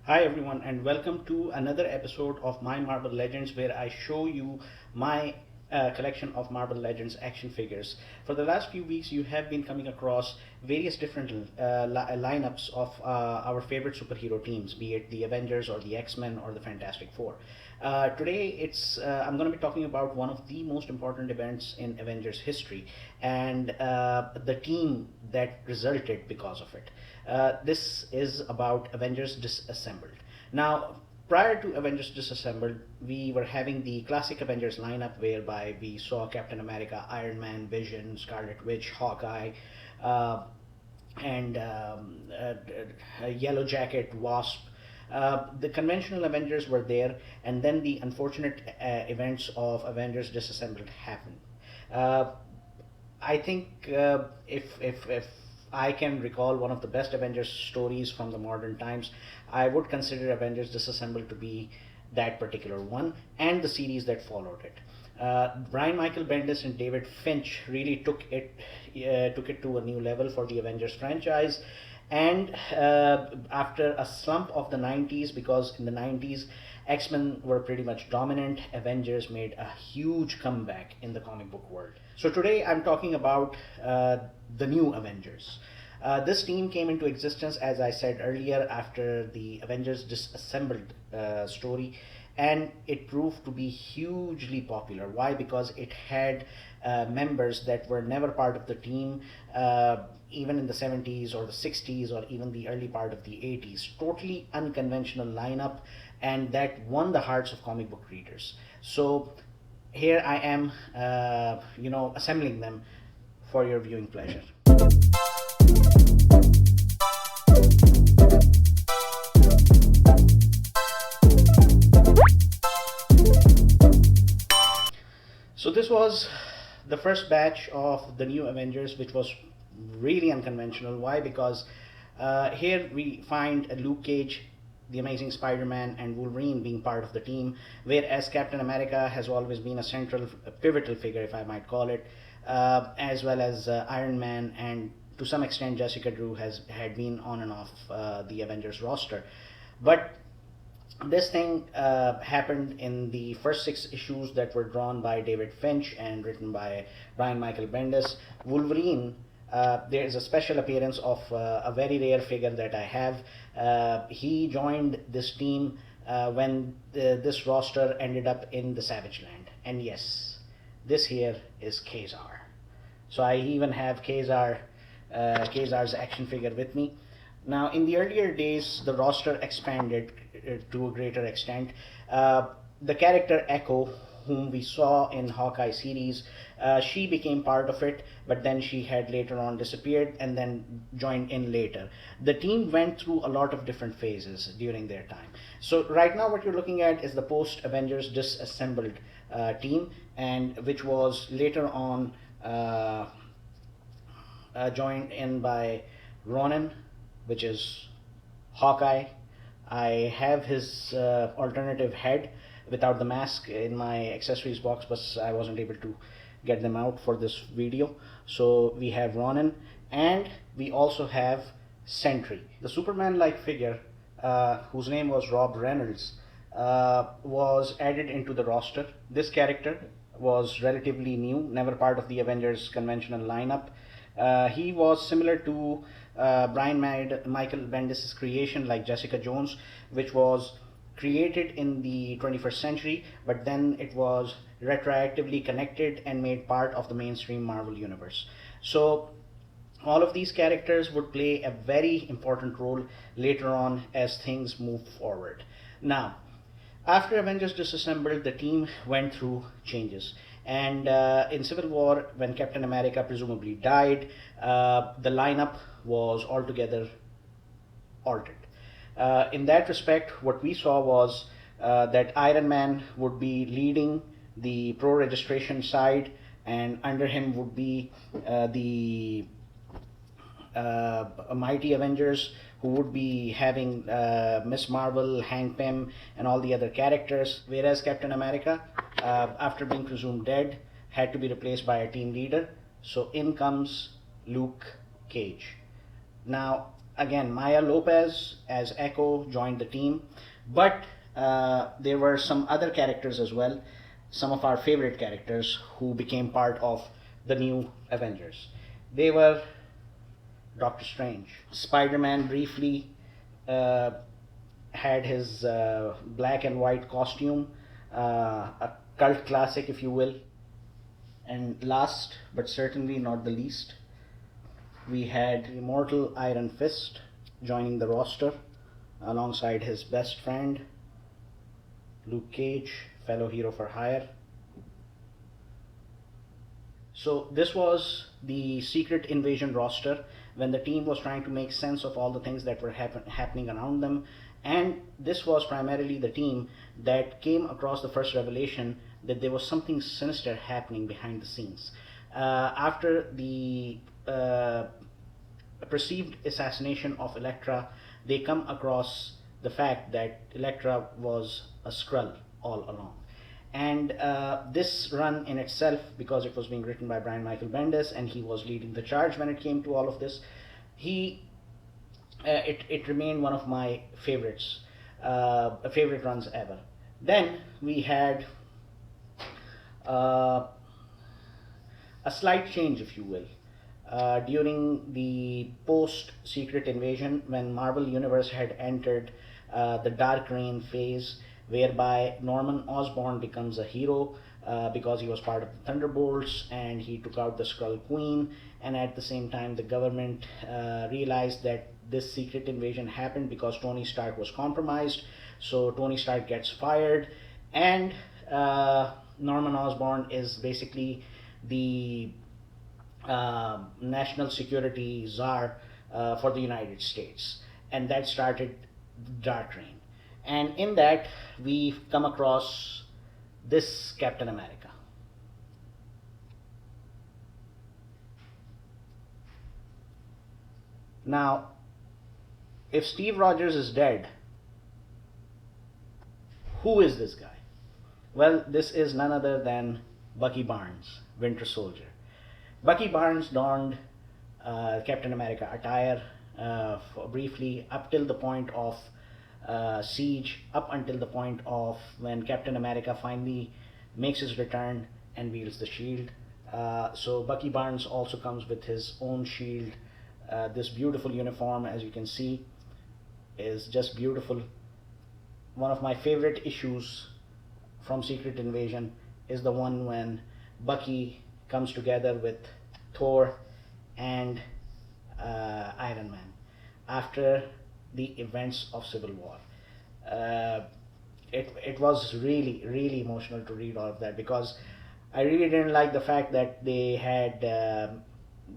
Hi everyone, and welcome to another episode of My Marvel Legends, where I show you my collection of Marvel Legends action figures. For the last few weeks, you have been coming across various different lineups of our favorite superhero teams, be it the Avengers or the X-Men or the Fantastic Four. Today, I'm going to be talking about one of the most important events in Avengers history, and the team that resulted because of it. This is about Avengers Disassembled. Now, prior to Avengers Disassembled, we were having the classic Avengers lineup whereby we saw Captain America, Iron Man, Vision, Scarlet Witch, Hawkeye, uh, and Yellow Jacket, Wasp. The conventional Avengers were there, and then the unfortunate events of Avengers Disassembled happened. Uh, I think if I can recall one of the best Avengers stories from the modern times, I would consider Avengers Disassembled to be that particular one and the series that followed it. Brian Michael Bendis and David Finch really took it to a new level for the Avengers franchise. And after a slump of the 90s, because in the 90s X-Men were pretty much dominant, Avengers made a huge comeback in the comic book world. So today I'm talking about the new Avengers. This team came into existence, as I said earlier, after the Avengers Disassembled story, and it proved to be hugely popular. Why? Because it had members that were never part of the team, even in the 70s or the 60s or even the early part of the 80s. Totally unconventional lineup, and that won the hearts of comic book readers. So here I am, assembling them for your viewing pleasure. So this was the first batch of the new Avengers, which was really unconventional. Why? Because here we find Luke Cage, the Amazing Spider-Man, and Wolverine being part of the team, whereas Captain America has always been a central, pivotal figure, if I might call it, as well as Iron Man, and to some extent Jessica Drew had been on and off the Avengers roster. But this thing happened in the first 6 issues that were drawn by David Finch and written by Brian Michael Bendis. Wolverine, there is a special appearance of a very rare figure that I have. He joined this team when this roster ended up in the Savage Land. And yes, this here is Kazar. So I even have Kazar's action figure with me. Now, in the earlier days, the roster expanded to a greater extent. The character Echo, whom we saw in Hawkeye series, she became part of it, but then she had later on disappeared and then joined in later. The team went through a lot of different phases during their time. So right now what you're looking at is the post-Avengers Disassembled team, and which was later on joined in by Ronan, which is Hawkeye. I have his alternative head without the mask in my accessories box, but I wasn't able to get them out for this video. So we have Ronan, and we also have Sentry, the Superman-like figure, whose name was Rob Reynolds, was added into the roster. This character was relatively new, never part of the Avengers conventional lineup. He was similar to Brian Michael Bendis' creation, like Jessica Jones, which was created in the 21st century, but then it was retroactively connected and made part of the mainstream Marvel universe. So all of these characters would play a very important role later on as things move forward. Now, after Avengers Disassembled, the team went through changes. And in Civil War, when Captain America presumably died, the lineup was altogether altered. In that respect, what we saw was that Iron Man would be leading the pro registration side, and under him would be the mighty Avengers, who would be having Miss Marvel, Hank Pym, and all the other characters, whereas Captain America, after being presumed dead, had to be replaced by a team leader. So in comes Luke Cage. Now, again, Maya Lopez as Echo joined the team, but there were some other characters as well, some of our favorite characters who became part of the new Avengers. They were Doctor Strange. Spider Man briefly uh, had his black and white costume, a cult classic, if you will. And last but certainly not the least, we had immortal Iron Fist joining the roster alongside his best friend, Luke Cage, fellow hero for hire. So this was the Secret Invasion roster when the team was trying to make sense of all the things that were happening around them. And this was primarily the team that came across the first revelation that there was something sinister happening behind the scenes. After the perceived assassination of Elektra, they come across the fact that Elektra was a Skrull all along. And this run in itself, because it was being written by Brian Michael Bendis and he was leading the charge when it came to all of this, it remained one of my favorites, favorite runs ever. Then we had a slight change, if you will. During the post-Secret Invasion, when Marvel Universe had entered the Dark Reign phase, whereby Norman Osborn becomes a hero because he was part of the Thunderbolts and he took out the Skrull Queen, and at the same time the government realized that this secret invasion happened because Tony Stark was compromised, so Tony Stark gets fired, and Norman Osborn is basically the national security czar for the United States, and that started Dark Reign. And in that, we come across this Captain America. Now, if Steve Rogers is dead, who is this guy? Well, this is none other than Bucky Barnes, Winter Soldier. Bucky Barnes donned Captain America attire briefly up till the point of Siege, up until the point of when Captain America finally makes his return and wields the shield. So Bucky Barnes also comes with his own shield. This beautiful uniform, as you can see, is just beautiful. One of my favorite issues from Secret Invasion is the one when Bucky comes together with Thor and Iron Man after the events of Civil War. It was really emotional to read all of that, because I really didn't like the fact that they had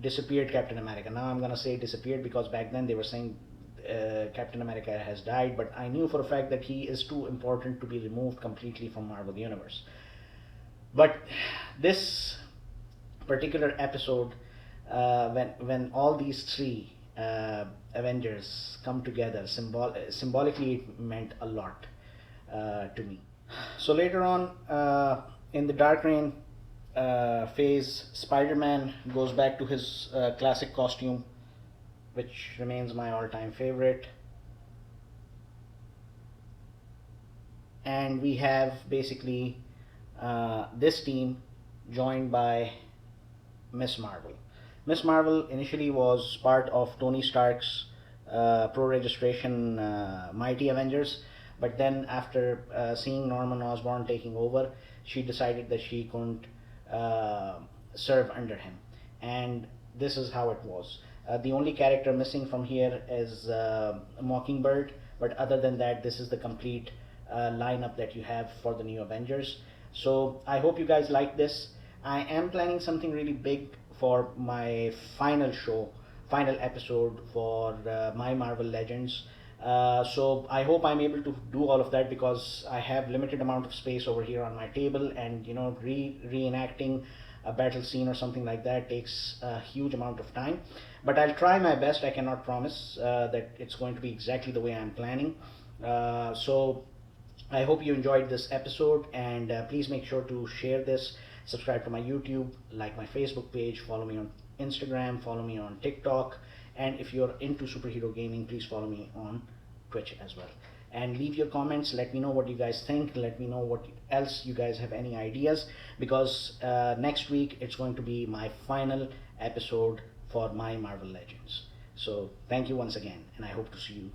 disappeared Captain America. Now I'm gonna say disappeared because back then they were saying Captain America has died, but I knew for a fact that he is too important to be removed completely from Marvel Universe. But this particular episode, when all these three Avengers come together, symbolically it meant a lot to me. So later on in the Dark Reign phase, Spider-Man goes back to his classic costume, which remains my all-time favorite. And we have basically this team joined by Miss Marvel. Miss Marvel initially was part of Tony Stark's pro-registration Mighty Avengers, but then after seeing Norman Osborn taking over, she decided that she couldn't serve under him, and this is how it was. The only character missing from here is Mockingbird, but other than that, this is the complete lineup that you have for the new Avengers. So I hope you guys like this. I am planning something really big for my final episode for my Marvel Legends. So I hope I'm able to do all of that, because I have limited amount of space over here on my table, and reenacting a battle scene or something like that takes a huge amount of time. But I'll try my best. I cannot promise that it's going to be exactly the way I'm planning. So I hope you enjoyed this episode, and please make sure to share this, subscribe to my YouTube, like my Facebook page, follow me on Instagram, follow me on TikTok, And if you're into superhero gaming, please follow me on Twitch as well. And leave your comments, let me know what you guys think, let me know what else you guys have any ideas, because next week it's going to be my final episode for my Marvel Legends. So thank you once again, and I hope to see you